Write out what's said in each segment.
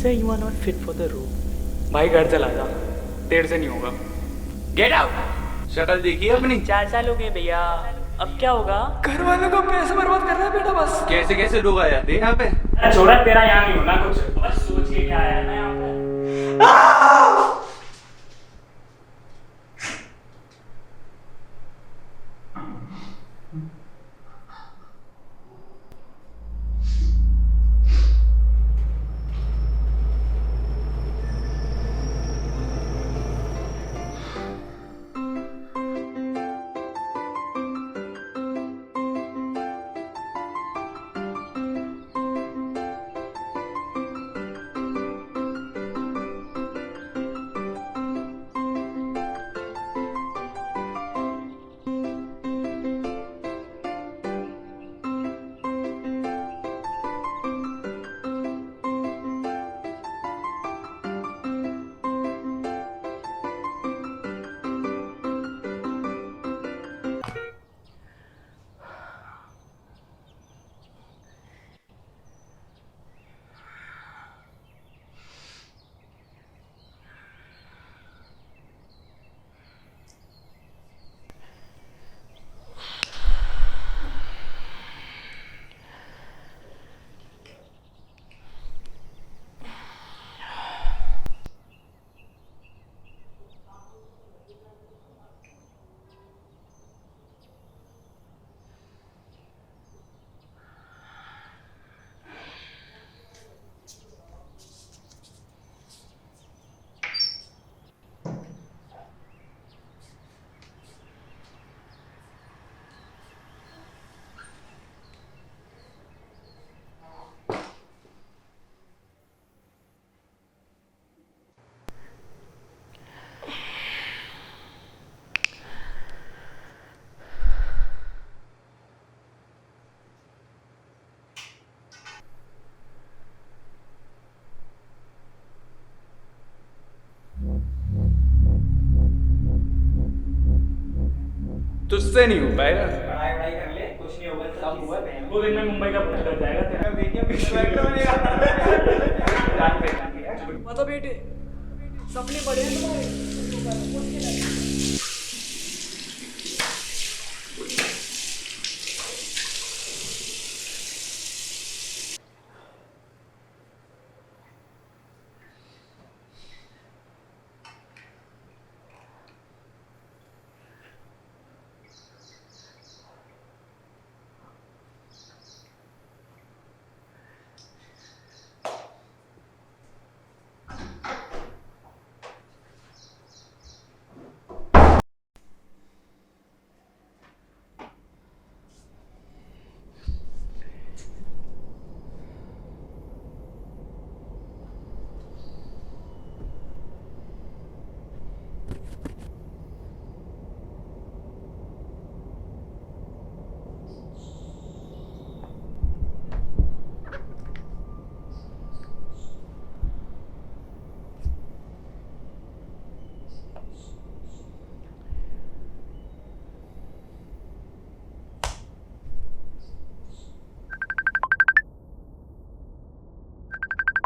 Say you are not fit for the role. भाई घर चला जा, देर से नहीं होगा. Get out! शक्ल देखिए अपनी. 4 साल हो गए भैया, अब क्या होगा? घर वालों को पैसे बर्बाद कर रहा है बेटा बस. कैसे कैसे लोग आ जाते हैं यहाँ पे. अरे छोरा तेरा यहाँ नहीं होना कुछ. बस सोच के क्या आया ना यहाँ पे. तुझसे नहीं हो पाएगा. पढ़ाई कर ले, कुछ नहीं होगा. सब हुआ. 2 दिन में मुंबई का पता लग जाएगा तेरा. मतलब बेटे सपने बड़े हैं तुम्हारे.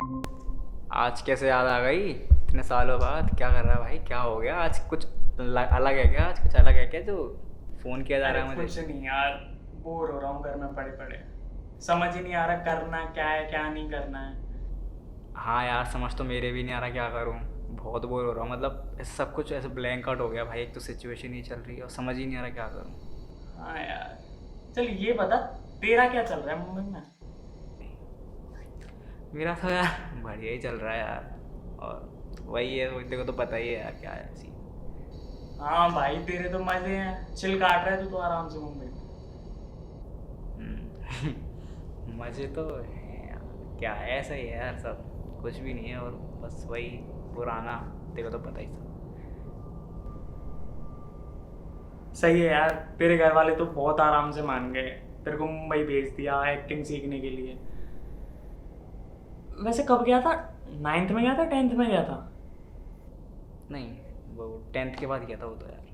आज कैसे याद आ गई इतने सालों बाद? क्या कर रहा है भाई? क्या हो गया आज? कुछ अलग है क्या? आज कुछ अलग है क्या? जो फोन किया जा रहा है अरे मुझे? कुछ नहीं यार, बोर हो रहा हूँ घर में पड़े पड़े। समझ ही नहीं आ रहा करना क्या है क्या नहीं करना है। हाँ यार, समझ तो मेरे भी नहीं आ रहा क्या करूँ। बहुत बोर हो रहा हूँ, मतलब ऐसे सब कुछ ऐसे ब्लैंक आउट हो गया भाई। एक तो सिचुएशन ही चल रही है और समझ ही नहीं आ रहा क्या करूँ। हाँ यार, चल ये बता तेरा क्या चल रहा है मुंबई में? मेरा तो यार बढ़िया ही चल रहा है यार। और वही है, वही देखो तो पता ही है यार क्या है सीन। हाँ भाई, तेरे तो मजे हैं, चिल काट रहा है तू तो आराम से मुंबई में। मजे तो हैं यार, क्या है, ऐसा ही है यार सब। कुछ भी नहीं है और बस वही पुराना, देखो तो पता ही सब। सही है यार, तेरे घर वाले तो बहुत आराम से मान गए, तेरे को मुंबई भेज दिया एक्टिंग सीखने के लिए। वैसे कब गया था? 9th में गया था 10th में गया था? नहीं, वो 10th के बाद किया था वो तो यार।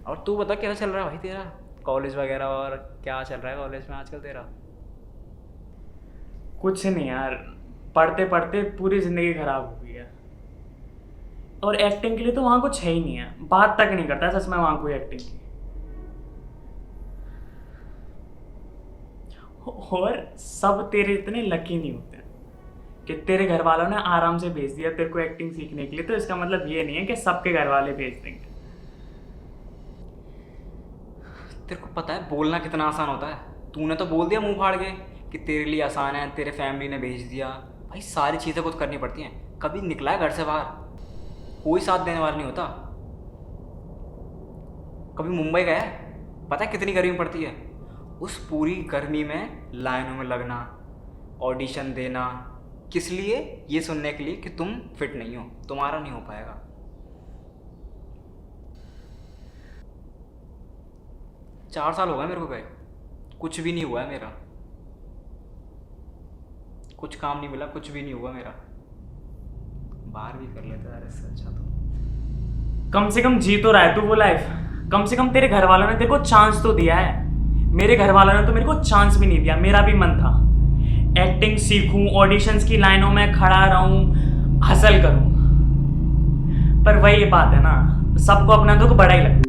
और तू बता क्या चल रहा है भाई तेरा? कॉलेज वगैरह और क्या चल रहा है कॉलेज में आजकल तेरा? कुछ नहीं यार, पढ़ते पढ़ते पूरी जिंदगी खराब हो गई है। और एक्टिंग के लिए तो वहाँ कुछ है ही नहीं है, बात तक नहीं करता सच में वहाँ कोई एक्टिंग की। और सब तेरे इतने लकी नहीं होते कि तेरे घर वालों ने आराम से भेज दिया तेरे को एक्टिंग सीखने के लिए, तो इसका मतलब ये नहीं है कि सबके घर वाले भेज देंगे। तेरे को पता है बोलना कितना आसान होता है? तूने तो बोल दिया मुंह फाड़ के कि तेरे लिए आसान है, तेरे फैमिली ने भेज दिया। भाई सारी चीज़ें खुद करनी पड़ती हैं। कभी निकला है घर से बाहर? कोई साथ देने वाला नहीं होता। कभी मुंबई गया है? पता है कितनी गर्मी पड़ती है? उस पूरी गर्मी में लाइनों में लगना, ऑडिशन देना, किस लिए? ये सुनने के लिए कि तुम फिट नहीं हो, तुम्हारा नहीं हो पाएगा। 4 साल हो गए मेरे को गए, कुछ भी नहीं हुआ है मेरा। कुछ काम नहीं मिला, कुछ भी नहीं हुआ मेरा। बाहर भी कर लेता यार, इससे अच्छा तो। कम से कम जी तो रहा है तू वो लाइफ। कम से कम तेरे घर वालों ने तेरे को चांस तो दिया है। मेरे घर वालों ने तो मेरे को चांस भी नहीं दिया। मेरा भी मन था एक्टिंग सीखूं, ऑडिशंस की लाइनों में खड़ा रहूं, हासिल करूं, पर वही बात है ना, सबको अपना दुख बड़ा ही लगता है।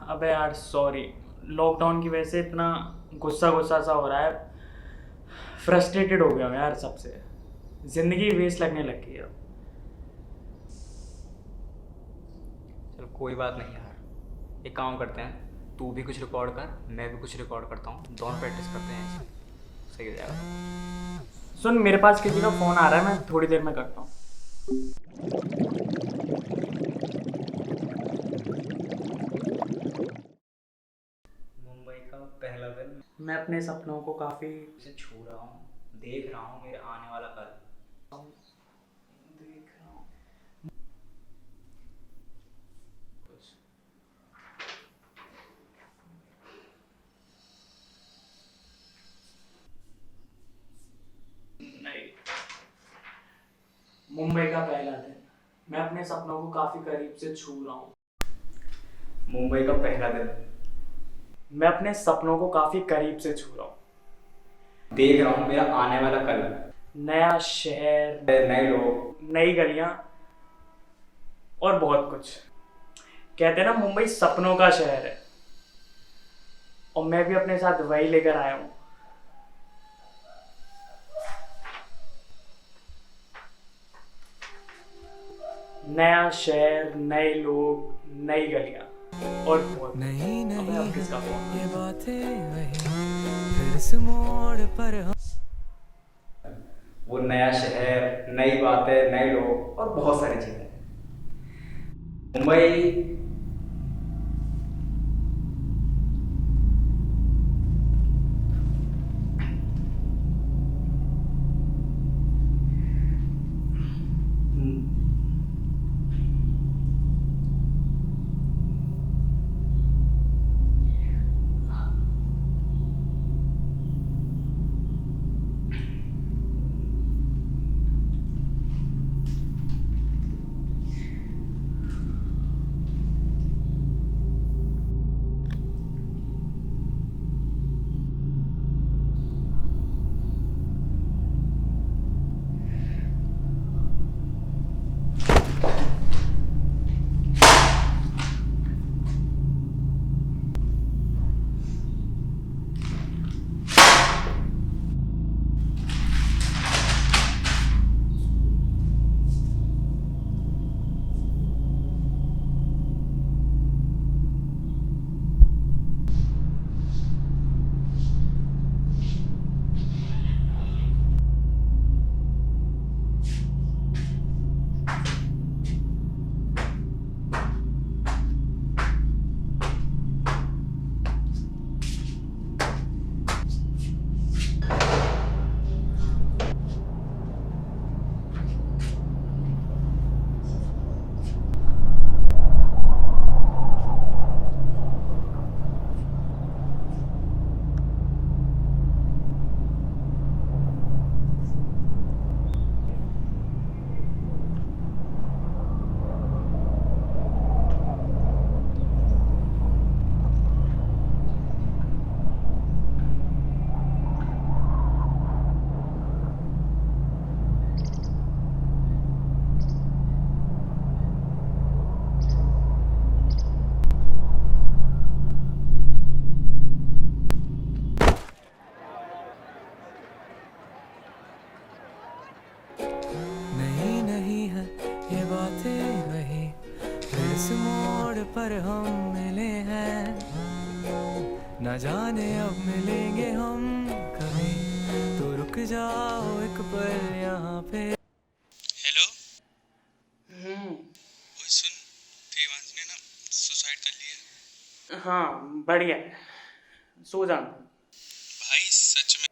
अबे यार सॉरी, लॉकडाउन की वजह से इतना गुस्सा गुस्सा सा हो रहा है। फ्रस्ट्रेटेड हो गया हूँ यार सबसे, जिंदगी वेस्ट लगने लग गई है। चल कोई बात नहीं यार, एक काम करते हैं, तू भी कुछ रिकॉर्ड कर, मैं भी कुछ रिकॉर्ड करता हूँ, दोनों प्रैक्टिस करते हैं ऐसे, सही हो जाएगा। सुन, मेरे पास किसी का फोन आ रहा है, मैं थोड़ी देर में करता हूँ। मुंबई का पहला दिन मैं अपने सपनों को काफी इसे छू रहा हूँ, देख रहा हूँ मेरे आने वाला कल। देख रहा हूँ। नहीं, मुंबई का पहला दिन, मैं अपने सपनों को काफी करीब से छू रहा हूँ। मुंबई का पहला दिन, मैं अपने सपनों को काफी करीब से छू रहा हूँ। देख रहा हूँ मेरा आने वाला कल। नया शहर, नए लोग, नई गलियां और बहुत कुछ। कहते हैं ना मुंबई सपनों का शहर है, और मैं भी अपने साथ वही लेकर आया हूँ। नया शहर, नए लोग, नई गलियां और बहुत। नहीं अबे अब नहीं किसका फोन? ये बातें वही फिर इस मोड़ पर हम वो नया शहर, नई बातें, नए लोग और बहुत सारी चीजें। मुंबई न जाने अब मिलेंगे हम कभी, तो रुक जाओ एक पल यहाँ पे। हेलो। ओए सुन, देवांश ने ना सुसाइड कर लिया। हाँ बढ़िया, सो जा। भाई सच में।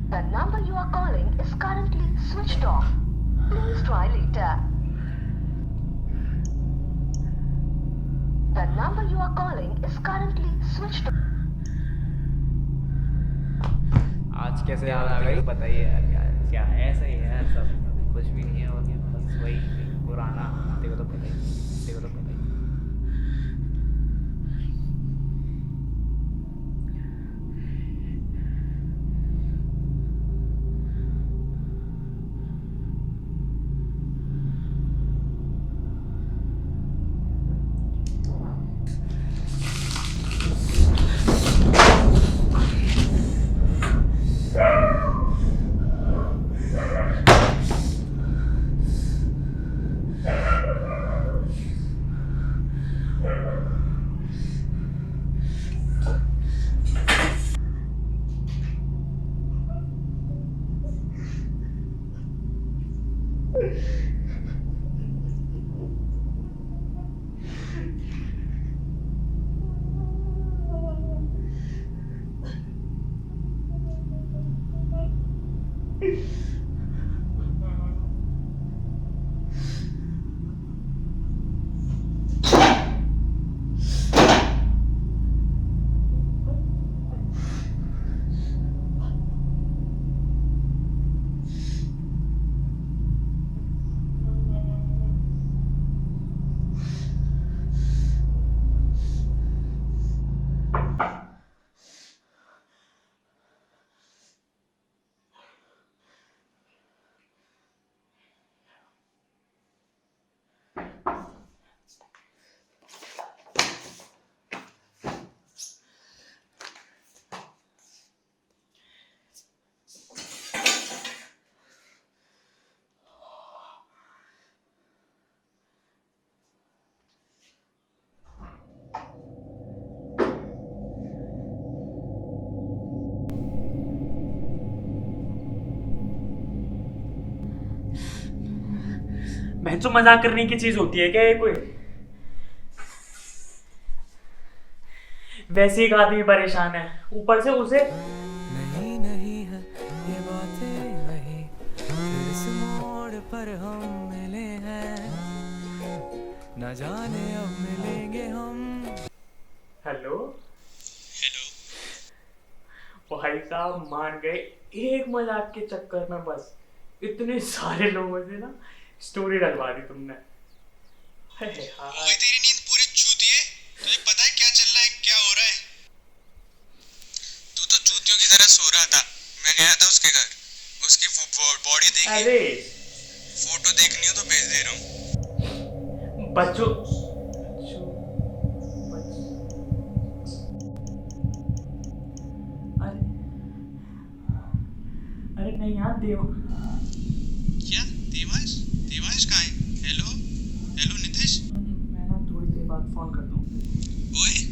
The number you are calling is currently switched off. Please try later. The number you are calling is currently switched off. आज कैसे याद आ गई बताइए यार। क्या है, ऐसा ही है यार, सब कुछ भी नहीं है और क्या, बस वही पुराना। देखो तो पता ही, देखो तो पता ही। बहनचोद मजाक करने की चीज होती है क्या ये कोई? वैसे एक आदमी परेशान है, ऊपर से उसे नहीं नहीं है ये बातें वही, फिर इस मोड़ पर हम मिले हैं, न जाने अब मिलेंगे हम। Hello hello. भाई साहब मान गए, एक मजाक के चक्कर में बस इतने सारे लोगों से ना स्टोरी डलवा दी तुमने। ओए तेरी नींद पूरी चूतिए, तुझे पता है क्या चल रहा है, क्या हो रहा है? तू तो चूतियों की तरह सो रहा था, मैं गया था उसके घर, उसकी बॉडी देखी। अरे फोटो देखनी हो तो भेज दे रहा हूँ। बच्चों अरे अरे नहीं यार, देव क्या देवांश? देवांश कहाँ है? Hello hello Nitesh. मैं ना थोड़ी देर बाद फोन करता हूँ। ओए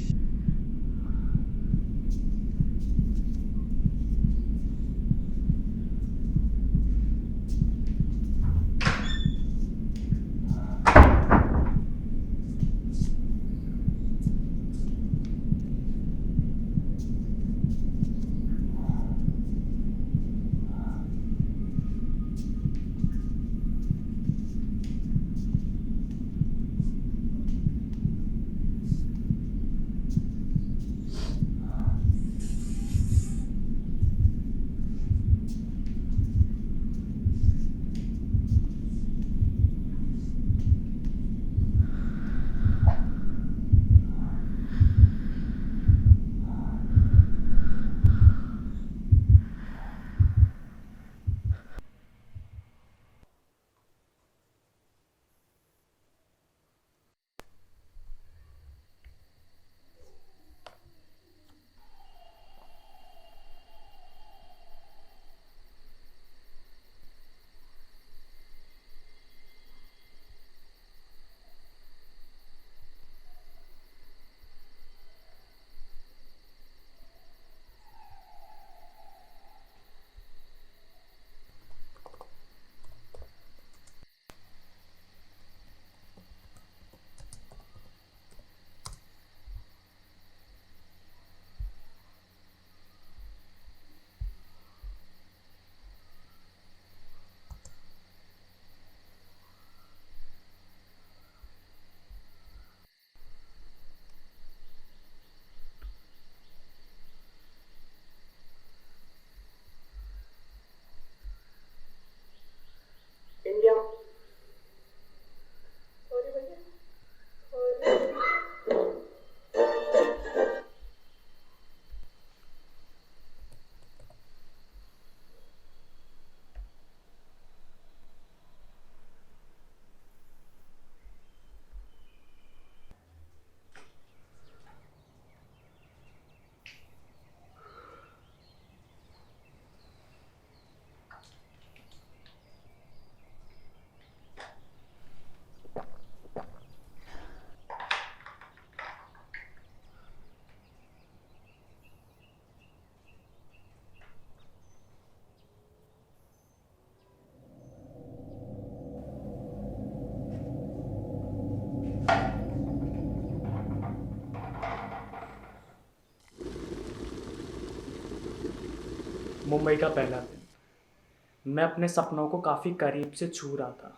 मुंबई का पहला दिन। मैं अपने सपनों को काफ़ी करीब से छू रहा था,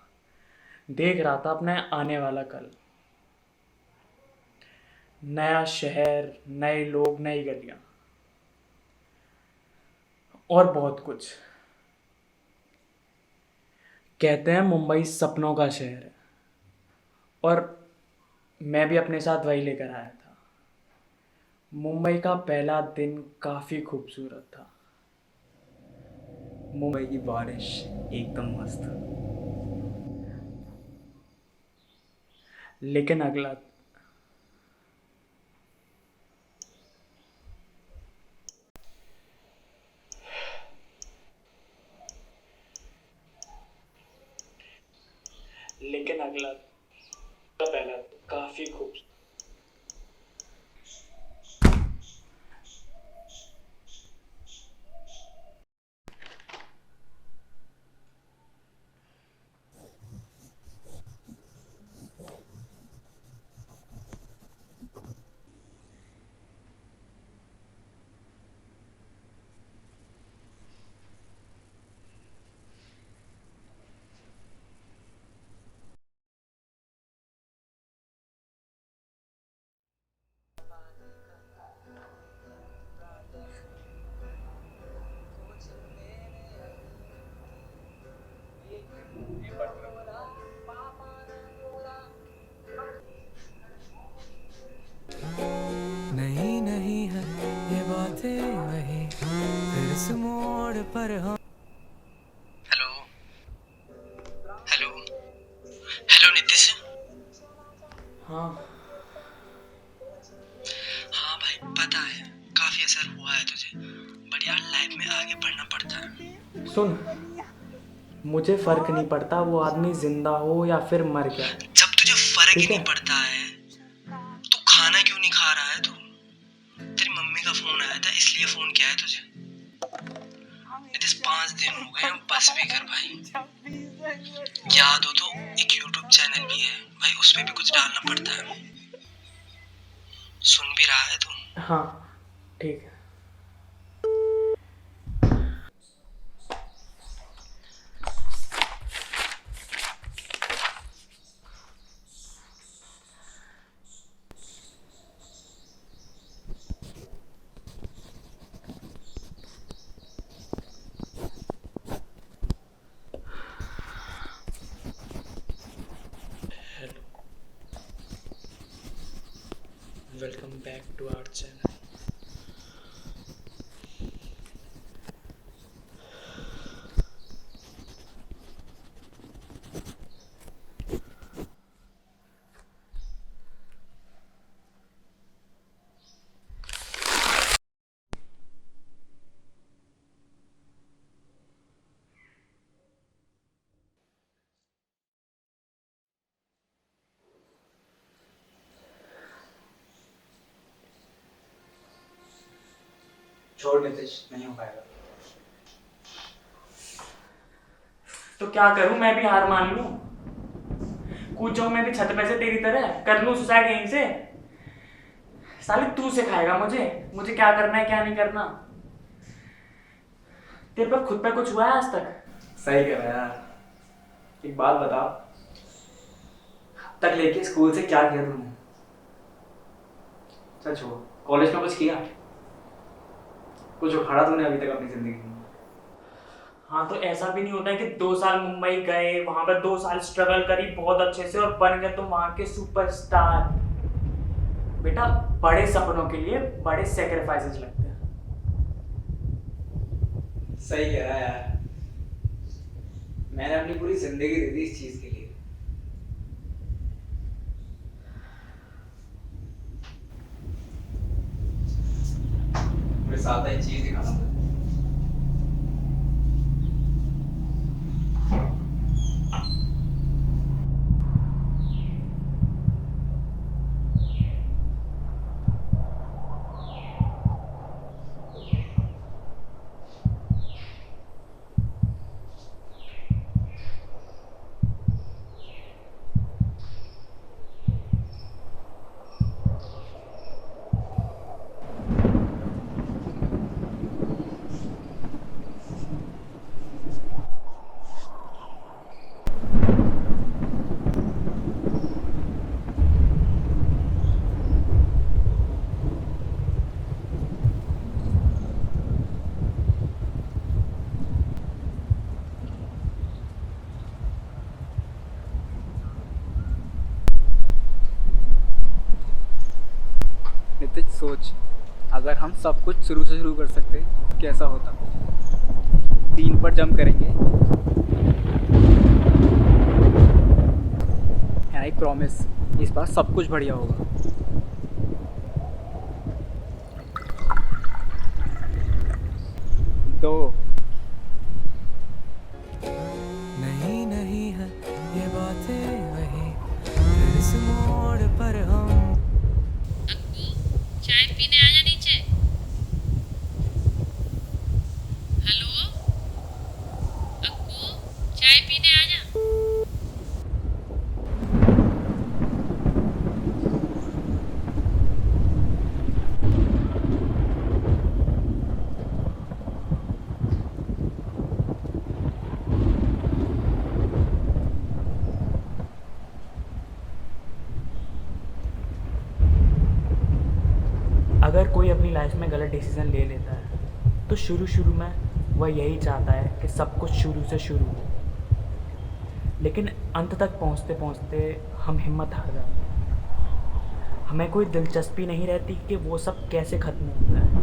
देख रहा था अपना आने वाला कल। नया शहर, नए लोग, नई गलियां और बहुत कुछ। कहते हैं मुंबई सपनों का शहर है, और मैं भी अपने साथ वही लेकर आया था। मुंबई का पहला दिन काफ़ी खूबसूरत था। मुंबई की बारिश एकदम मस्त। लेकिन अगला लेकिन अगला पहला काफ़ी खूबसूरत। नहीं नहीं है ये बातें वही, फिर इस मोड़ पर हम। Hello hello hello Nitesh. हाँ, हाँ भाई पता है काफी असर हुआ है तुझे, बट यार लाइफ में आगे बढ़ना पड़ता है। सुन, मुझे फर्क नहीं पड़ता वो आदमी जिंदा हो या फिर मर गया। जब तुझे फर्क ही ठीक है। नहीं पड़ता है तो खाना क्यों नहीं खा रहा है तू? तेरी मम्मी का फोन आया था इसलिए फोन किया है तुझे। इस 5 दिन हो गए हैं, बस भी कर भाई। याद हो तो एक यूट्यूब चैनल भी है भाई, उस पे भी कुछ डालना पड़ता है। सुन भी रहा है तू? हाँ ठीक है। Welcome back to our channel. छोड़ नितिश, नहीं हो पाएगा। तो क्या करूं, मैं भी हार मान लूं? कूद जाऊं मैं भी छत पे से तेरी तरह, कर लूं सुसाइड यहीं से? साले तू सिखाएगा मुझे क्या करना है क्या नहीं करना। तेरे पर खुद पे कुछ हुआ है आज तक? सही कह रहा है यार। एक बात बता, अब तक लेके स्कूल से क्या किया तूने? चल छोड़, कॉलेज में कुछ किया? कुछ उखाड़ा तूने अभी तक अपनी जिंदगी में? हाँ, तो ऐसा भी नहीं होता है कि 2 साल मुंबई गए, वहां पर 2 साल स्ट्रगल करी बहुत अच्छे से और बन गए तुम वहां के सुपरस्टार। बेटा, बड़े सपनों के लिए बड़े सेक्रीफाइसेस लगते हैं। सही कह रहा है यार। मैंने अपनी पूरी जिंदगी दे दी इस चीज के लिए। मेरे साथ एक चीज दिखाना था। नितिश सोच, अगर हम सब कुछ शुरू से शुरू कर सकते कैसा होता। 3 पर जंप करेंगे, आई प्रॉमिस इस बार सब कुछ बढ़िया होगा। दो। नहीं नहीं है ये बातें वही, फिर इस मोड़ पर हम। चाय पीने आजा नीचे। हेलो अक्कू, चाय पीने आजा। अगर कोई अपनी लाइफ में गलत डिसीजन ले लेता है तो शुरू में वह यही चाहता है कि सब कुछ शुरू से शुरू हो, लेकिन अंत तक पहुंचते पहुंचते हम हिम्मत हार जाते हैं। हमें कोई दिलचस्पी नहीं रहती कि वो सब कैसे ख़त्म होता है।